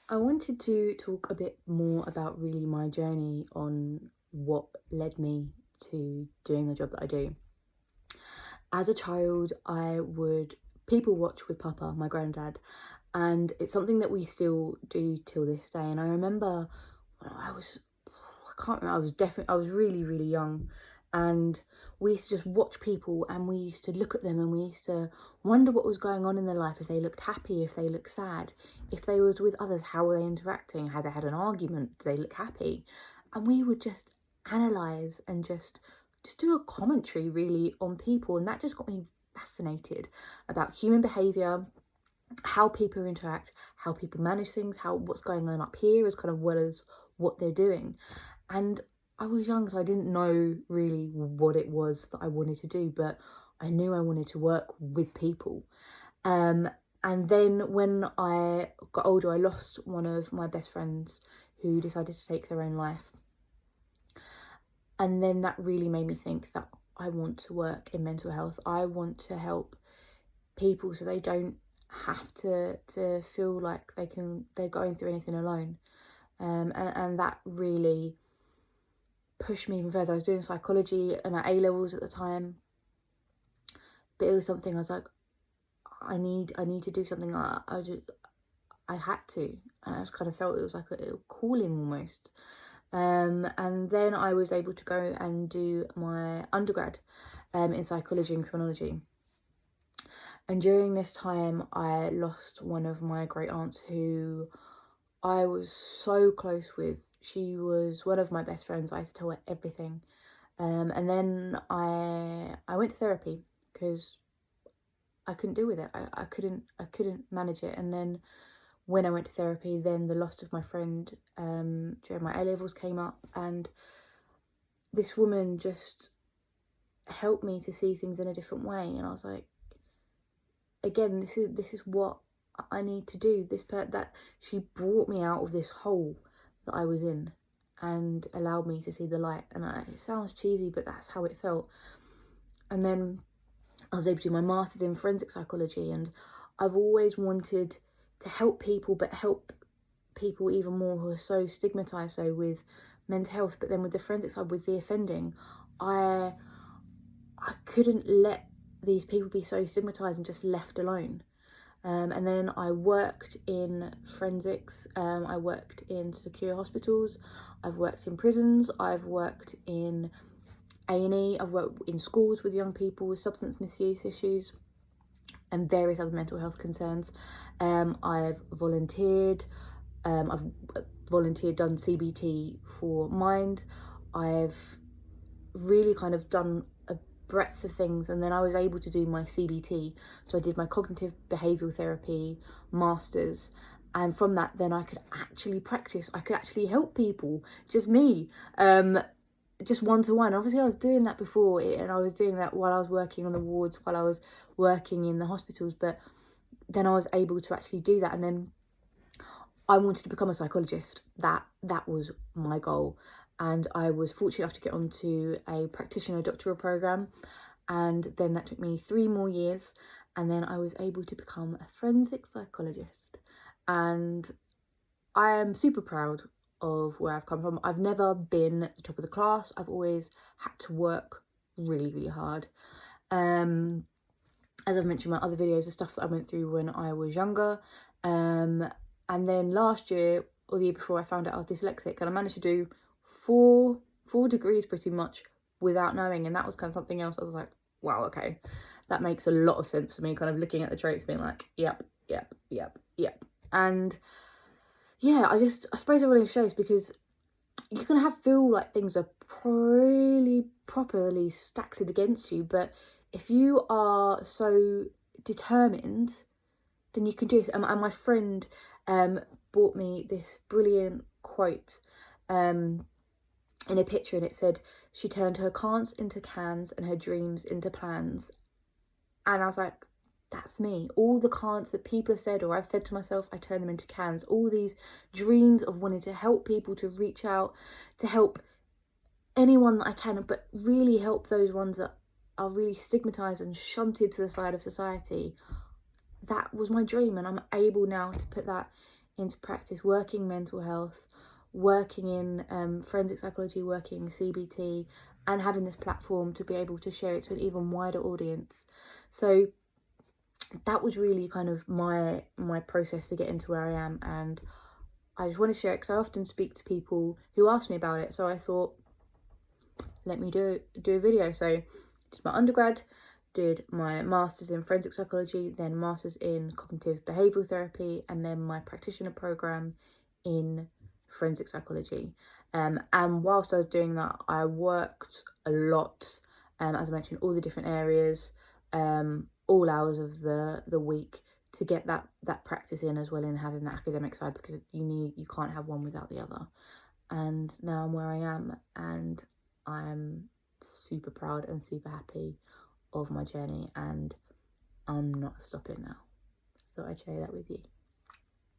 I wanted to talk a bit more about really my journey on what led me to doing the job that I do. As a child, I would people watch with Papa, my granddad, and it's something that we still do till this day. And I remember when I can't remember, I was really, really young, and we used to just watch people and we used to look at them and we used to wonder what was going on in their life, if they looked happy, if they looked sad, if they was with others, how were they interacting, had they had an argument, do they look happy? And we would just analyze and just do a commentary really on people, and that just got me fascinated about human behavior, how people interact, how people manage things, how what's going on up here as kind of well as what they're doing. And I was young, so I didn't know really what it was that I wanted to do, but I knew I wanted to work with people. Um, and then when I got older, I lost one of my best friends who decided to take their own life. And then that really made me think that I want to work in mental health. I want to help people so they don't have to feel like they're going through anything alone. And that really pushed me even further. I was doing psychology at my A levels at the time, but it was something I was like, I need to do something. I had to, and I just kind of felt it was like a calling almost. And then I was able to go and do my undergrad in psychology and criminology. And during this time, I lost one of my great aunts who I was so close with. She was one of my best friends. I used to tell her everything. And then I went to therapy because I couldn't deal with it. I couldn't manage it. And then when I went to therapy, then the loss of my friend during my A levels came up, and this woman just helped me to see things in a different way. And I was like, again, this is what I need to do. That she brought me out of this hole that I was in and allowed me to see the light. And it sounds cheesy, but that's how it felt. And then I was able to do my master's in forensic psychology, and I've always wanted to help people, but help people even more who are so stigmatized, so with mental health, but then with the forensic side, with the offending, I couldn't let these people be so stigmatized and just left alone. And then I worked in forensics. I worked in secure hospitals. I've worked in prisons. I've worked in A&E. I've worked in schools with young people with substance misuse issues and various other mental health concerns. I've volunteered. I've volunteered, done CBT for Mind. I've really kind of done a breadth of things, and then I was able to do my CBT. So I did my cognitive behavioural therapy masters, and from that then I could actually practice. I could actually help people, just me, just one-to-one. Obviously I was doing that before, and I was doing that while I was working on the wards, while I was working in the hospitals, but then I was able to actually do that. And then I wanted to become a psychologist. That was my goal. And I was fortunate enough to get onto a practitioner doctoral program. And then that took me 3 more years. And then I was able to become a forensic psychologist. And I am super proud of where I've come from. I've never been at the top of the class. I've always had to work really, really hard. As I've mentioned in my other videos, the stuff that I went through when I was younger. And then last year or the year before, I found out I was dyslexic, and I managed to do four degrees pretty much without knowing. And that was kind of something else. I was like, wow, okay, that makes a lot of sense for me, kind of looking at the traits being like, yep. And yeah, I suppose I want to show this because you can feel like things are really properly stacked against you, but if you are so determined, then you can do this. And my friend bought me this brilliant quote in a picture, and it said, she turned her can'ts into cans and her dreams into plans. And I was like, that's me. All the can'ts that people have said, or I've said to myself, I turn them into cans. All these dreams of wanting to help people, to reach out, to help anyone that I can, but really help those ones that are really stigmatized and shunted to the side of society. That was my dream, and I'm able now to put that into practice, working mental health, working in forensic psychology, working CBT, and having this platform to be able to share it to an even wider audience. So that was really kind of my process to get into where I am, and I just want to share it because I often speak to people who ask me about it. So I thought, let me do a video. So did my undergrad, did my master's in forensic psychology, then master's in cognitive behavioural therapy, and then my practitioner program in forensic psychology. And whilst I was doing that, I worked a lot, as I mentioned, all the different areas, all hours of the week, to get that practice in as well, in having that academic side, because you can't have one without the other. And now I'm where I am, and I'm super proud and super happy of my journey, and I'm not stopping now. Thought I'd share that with you.